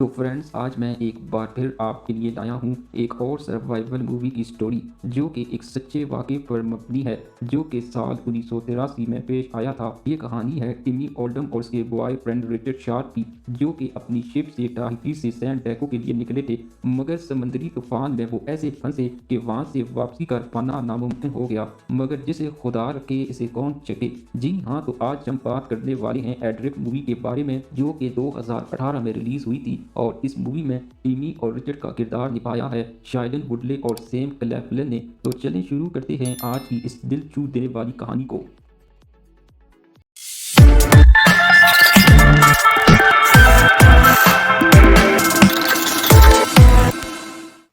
तो फ्रेंड्स, आज मैं एक बार फिर आपके लिए लाया हूँ एक और सर्वाइवल मूवी की स्टोरी जो कि एक सच्चे वाक़े पर मबनी है, जो कि साल 1983 में पेश आया था। ये कहानी है टिमी ओल्डम और उसके बॉयफ्रेंड रिचर्ड शार्प की, जो कि अपनी शिप से टाहिटी से सैन डायगो के लिए निकले थे, मगर समुद्री तूफान में वो ऐसे फंसे कि वहाँ से वापसी कर पाना नामुमकिन हो गया। मगर जिसे खुदा रखे इसे कौन चखे। जी हाँ, तो आज हम बात करने वाले हैं एड्रिक मूवी के बारे में, जो कि 2018 में रिलीज हुई थी। और इस मूवी में टिमी और रिचर्ड का किरदार निभाया है शाइलन वुडले और सैम क्लैफलिन ने। तो चलें शुरू करते हैं आज की इस दिल छू देने वाली कहानी को।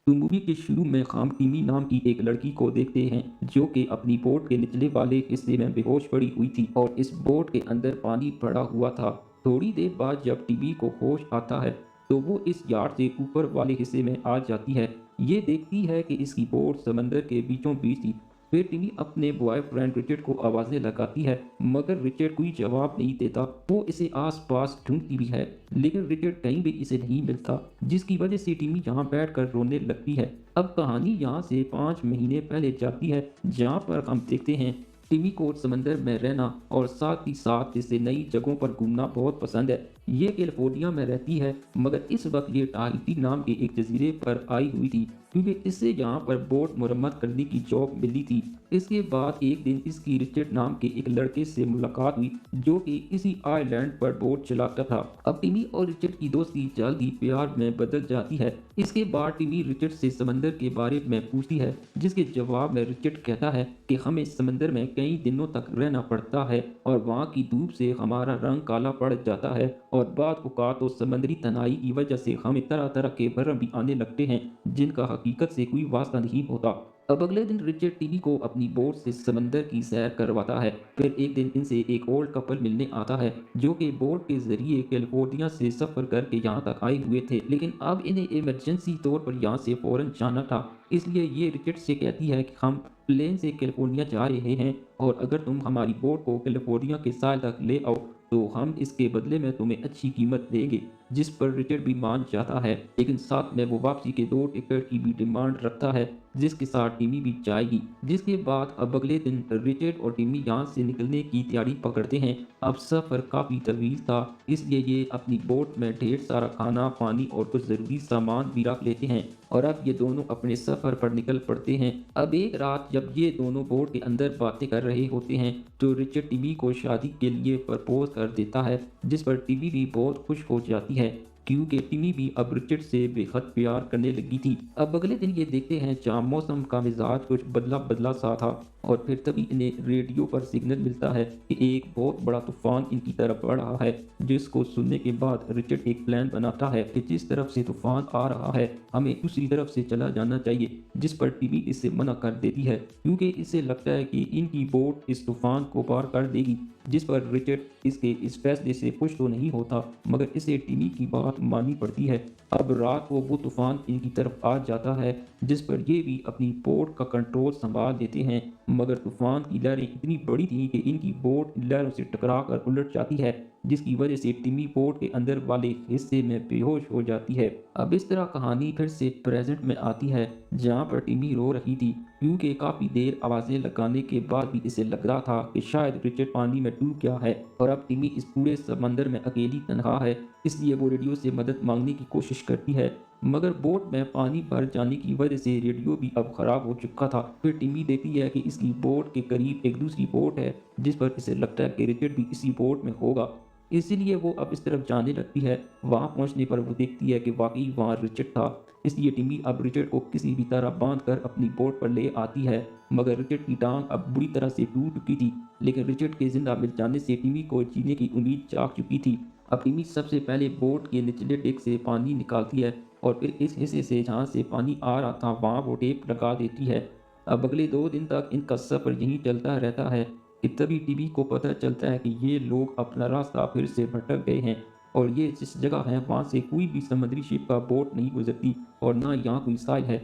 तो मूवी के शुरू में हम टिमी नाम की एक लड़की को देखते हैं, जो कि अपनी बोट के निचले वाले हिस्से में बेहोश पड़ी हुई थी और इस बोट के अंदर पानी भरा हुआ था। थोड़ी देर बाद जब टिमी को होश आता है, तो वो इस यार्ड से ऊपर वाले हिस्से में आ जाती है। ये देखती है कि इसकी बोट समंदर के बीचों बीच थी। फिर टिमी अपने बॉयफ्रेंड रिचर्ड को आवाज़ें लगाती है, मगर रिचर्ड कोई जवाब नहीं देता। वो इसे आस-पास ढूंढती भी है, लेकिन रिचर्ड कहीं भी इसे नहीं मिलता, जिसकी वजह से टिमी यहाँ बैठकर रोने लगती है। अब कहानी यहाँ से 5 महीने पहले जाती है, जहाँ पर हम देखते हैं टिमी को समंदर में रहना और साथ ही साथ इसे नई जगहों पर घूमना बहुत पसंद है। ये कैलिफोर्निया में रहती है, मगर इस वक्त ये टाहिटी नाम के एक जजीरे पर आई हुई थी, क्योंकि इससे यहाँ पर बोट मरम्मत करने की जॉब मिली थी। इसके बाद एक दिन इसकी रिचर्ड नाम के एक लड़के से मुलाकात हुई, जो कि इसी आइलैंड पर बोट चलाता था। अब टिमी और रिचर्ड की दोस्ती जल्द ही प्यार में बदल जाती है। इसके बाद टिमी रिचर्ड से समंदर के बारे में पूछती है, जिसके जवाब में रिचर्ड कहता है कि हमें समंदर में कई दिनों तक रहना पड़ता है और वहाँ की धूप से हमारा रंग काला पड़ जाता है, और बाद औक़ात तो समुद्री तनाई की वजह से हमें तरह तरह के भरम भी आने लगते हैं, जिनका हकीकत से कोई वास्ता नहीं होता। अब अगले दिन रिचर्ड टिमी को अपनी बोट से समंदर की सैर करवाता है। फिर एक दिन इनसे एक ओल्ड कपल मिलने आता है, जो कि बोट के जरिए कैलिफोर्निया से सफर करके यहाँ तक आए हुए थे, लेकिन अब इन्हें इमरजेंसी तौर पर यहाँ से फौरन जाना था। इसलिए ये रिचर्ड से कहती है कि हम प्लेन से कैलिफोर्निया जा रहे हैं, और अगर तुम हमारी बोट को कैलिफोर्निया के साहिल तक ले आओ, तो हम इसके बदले में तुम्हें अच्छी कीमत देंगे। जिस पर रिचर्ड भी मान जाता है, लेकिन साथ में वो वापसी के 2 टिकट की भी डिमांड रखता है, जिसके साथ टिमी भी जाएगी। जिसके बाद अब अगले दिन रिचर्ड और टिमी यहाँ से निकलने की तैयारी पकड़ते हैं। अब सफ़र काफ़ी तवील था, इसलिए ये अपनी बोट में ढेर सारा खाना, पानी और कुछ ज़रूरी सामान भी रख लेते हैं, और अब ये दोनों अपने सफ़र पर निकल पड़ते हैं। अब एक रात जब ये दोनों बोट के अंदर बातें कर रहे होते हैं, तो रिचर्ड टिमी को शादी के लिए प्रपोज कर देता है, जिस पर टिमी भी बहुत खुश हो जाती है, क्योंकि टिमी भी अब रिचर्ड से बेहद प्यार करने लगी थी। अब अगले दिन ये देखते हैं जहाँ मौसम का मिजाज कुछ बदला बदला सा था, और फिर तभी इन्हें रेडियो पर सिग्नल मिलता है कि एक बहुत बड़ा तूफान इनकी तरफ बढ़ रहा है। जिसको सुनने के बाद रिचर्ड एक प्लान बनाता है कि जिस तरफ से तूफान आ रहा है, हमें दूसरी तरफ से चला जाना चाहिए, जिस पर टिमी इससे मना कर देती है, क्योंकि इसे लगता है कि इनकी बोट इस तूफान को पार कर देगी। जिस पर रिचर्ड इसके इस फैसले से खुश तो नहीं होता, मगर इसे टिमी की बात माननी पड़ती है। अब रात को वो तूफान इनकी तरफ आ जाता है, जिस पर ये भी अपनी बोट का कंट्रोल संभाल लेते हैं, मगर तूफान की लहरें इतनी बड़ी थी कि इनकी बोट लहरों से टकराकर उलट जाती है, जिसकी वजह से टिमी बोट के अंदर वाले हिस्से में बेहोश हो जाती है। अब इस तरह कहानी फिर से प्रेजेंट में आती है, जहाँ पर टिमी रो रही थी, क्योंकि काफ़ी देर आवाज़ें लगाने के बाद भी इसे लग रहा था कि शायद रिचर्ड पानी में डूब गया है, और अब टिमी इस पूरे समंदर में अकेली तनहा है। इसलिए वो रेडियो से मदद मांगने की कोशिश करती है, मगर बोट में पानी भर जाने की वजह से रेडियो भी अब खराब हो चुका था। फिर टिमी देखती है कि इसकी बोट के करीब एक दूसरी बोट है, जिस पर इसे लगता है कि रिचर्ड भी इसी बोट में होगा। इसीलिए वो अब इस तरफ जाने लगती है। वहाँ पहुँचने पर वो देखती है कि वाकई वहाँ रिचर्ड था। इसलिए टिमी अब रिचर्ड को किसी भी तरह बांध कर अपनी बोट पर ले आती है, मगर रिचर्ड की टांग अब बुरी तरह से टूट चुकी थी। लेकिन रिचर्ड के जिंदा मिल जाने से टिमी को जीने की उम्मीद जाग चुकी थी। अब टिमी सबसे पहले बोट के निचले डेक से पानी निकालती है, और फिर इस हिस्से से जहाँ से पानी आ रहा था वहाँ वो टेप लगा देती है। अब अगले 2 दिन तक इनका सफ़र यहीं चलता रहता है, कि तभी टीवी को पता चलता है कि ये लोग अपना रास्ता फिर से भटक गए हैं, और ये जिस जगह है वहाँ से कोई भी समुद्री शिप का बोट नहीं गुजरती, और ना यहाँ कोई साइल है।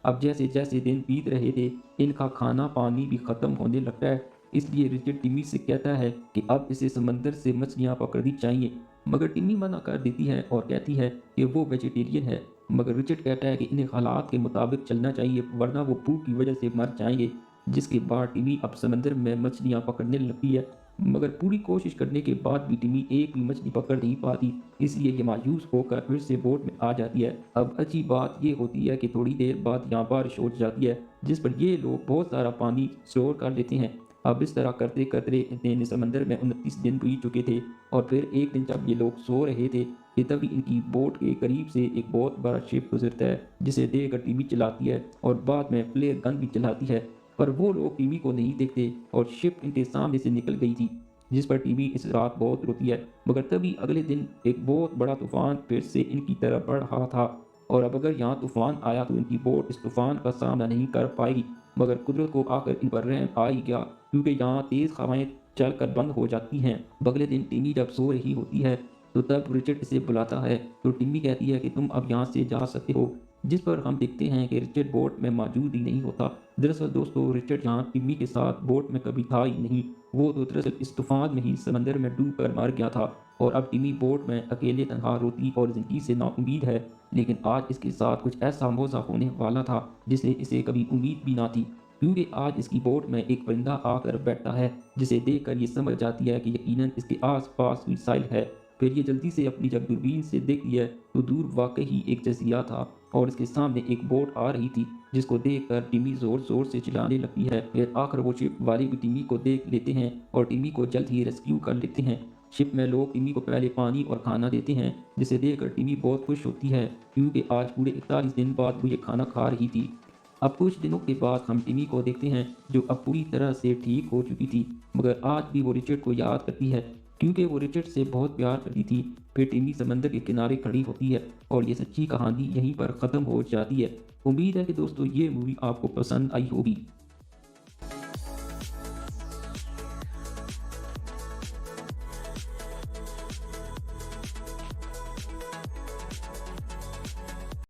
अब जैसे जैसे दिन बीत रहे थे, इनका खाना पानी भी ख़त्म होने लगता है। इसलिए रिचर्ड टिमी से कहता है कि अब इसे समंदर से मछलियाँ पकड़नी चाहिए, मगर टिम्मी मना कर देती है और कहती है कि वो वेजिटेरियन है। मगर रिचर्ड कहता है कि इन्हें हालात के मुताबिक चलना चाहिए वरना वो भूख की वजह से मर जाएंगे। जिसके बाद टिम्मी अब समंदर में मछलियाँ पकड़ने लगती है, मगर पूरी कोशिश करने के बाद भी टिम्मी एक भी मछली पकड़ नहीं पाती, इसलिए ये मायूस होकर फिर से बोट में आ जाती है। अब अच्छी बात ये होती है कि थोड़ी देर बाद यहाँ बारिश हो जाती है, जिस पर ये लोग बहुत सारा पानी स्टोर कर लेते हैं। अब इस तरह करते करते इतने समंदर में 29 दिन बीत चुके थे और फिर एक दिन जब ये लोग सो रहे थे कि तभी इनकी बोट के करीब से एक बहुत बड़ा शिप गुजरता है, जिसे देखकर टीवी चलाती है और बाद में फ्लेयर गन भी चलाती है। पर वो लोग टीवी को नहीं देखते और शिप इनके सामने से निकल गई थी, जिस पर टीवी इस रात बहुत रोती है। मगर तभी अगले दिन एक बहुत बड़ा तूफान फिर से इनकी तरफ बढ़ रहा था और अब अगर यहाँ तूफान आया तो इनकी बोट इस तूफान का सामना नहीं कर पाएगी। मगर कुदरत को आकर इन पर रहम आ ही गया, क्योंकि यहाँ तेज हवाएं चलकर बंद हो जाती हैं। अगले दिन टिम्मी जब सो रही होती है तो तब रिचर्ड इसे बुलाता है, तो टिम्मी कहती है कि तुम अब यहाँ से जा सकते हो, जिस पर हम देखते हैं कि रिचर्ड बोट में मौजूद ही नहीं होता। दरअसल दोस्तों, रिचर्ड यहाँ टिम्मी के साथ बोट में कभी था ही नहीं। वो तो दरअसल इस तूफान में ही समंदर में डूब कर मर गया था और अब टिम्मी बोट में अकेले तनहा रोती और जिंदगी से नाउम्मीद है। लेकिन आज इसके साथ कुछ ऐसा मौजा होने वाला था जिसे इसे कभी उम्मीद भी ना थी, क्योंकि आज इसकी बोट में एक परिंदा आकर बैठता है, जिसे देखकर ये समझ जाती है कि यकीनन इसके आसपास कोई साइल है। फिर ये जल्दी से अपनी जब दूरबीन से देखती है तो दूर वाकई ही एक जजीरा था और इसके सामने एक बोट आ रही थी, जिसको देखकर टिम्मी जोर जोर से चिल्लाने लगती है। फिर आकर वो शिप वाले भी टिम्मी को देख लेते हैं और टिम्मी को जल्द ही रेस्क्यू कर लेते हैं। शिप में लोग टिम्मी को पहले पानी और खाना देते हैं, जिसे देखकर टिम्मी बहुत खुश होती है, क्योंकि आज पूरे 41 दिन बाद वो ये खाना खा रही थी। अब कुछ दिनों के बाद हम टिम्मी को देखते हैं, जो अब पूरी तरह से ठीक हो चुकी थी, मगर आज भी वो रिचर्ड को याद करती है, क्योंकि वो रिचर्ड से बहुत प्यार करती थी। फिर टिम्मी समंदर के किनारे खड़ी होती है और ये सच्ची कहानी यहीं पर ख़त्म हो जाती है। उम्मीद है कि दोस्तों ये मूवी आपको पसंद आई होगी।